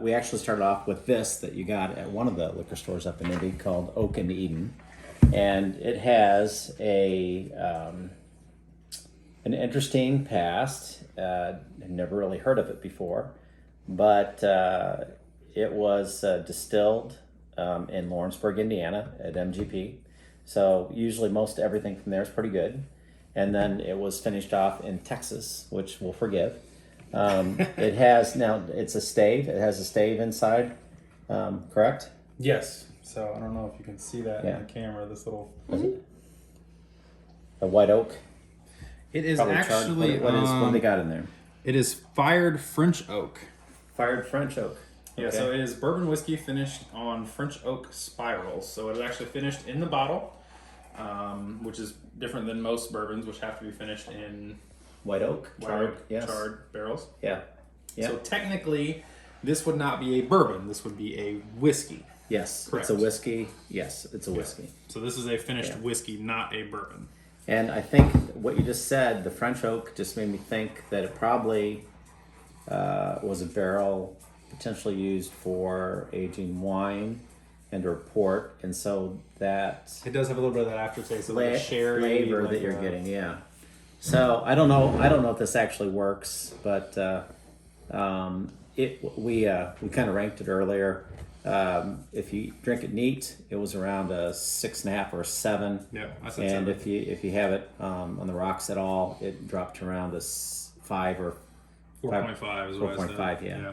we actually started off with this that you got at one of the liquor stores up in Indy called Oak and Eden, and it has an interesting past. I've never really heard of it before, but it was distilled in Lawrenceburg, Indiana, at MGP. So usually most everything from there is pretty good. And then it was finished off in Texas, which we'll forgive. It has now. It's a stave. It has a stave inside, correct? Yes. So I don't know if you can see that Yeah. in the camera. This little. A white oak. It is Probably charred. actually. What do they got in there? It is fired French oak. Fired French oak. Yeah, Okay. so it is bourbon whiskey finished on French oak spirals. So it is actually finished in the bottle, which is different than most bourbons, which have to be finished in White oak. charred barrels. Yeah. Yeah. So technically, this would not be a bourbon. This would be a whiskey. Yes. Correct. It's a whiskey. Yes, it's a whiskey. So this is a finished whiskey, not a bourbon. And I think what you just said, the French oak, just made me think that it probably was a barrel potentially used for aging wine and or port, and so that It does have a little bit of that aftertaste, of like a sherry flavor like that you're getting, yeah. So I don't know if this actually works, but we kind of ranked it earlier. If you drink it neat, it was around a 6.5 or a 7. Yeah, I said And 7. if you have it on the rocks at all, it dropped to around a 5 or 4.5 is what I said. 4.5, yeah.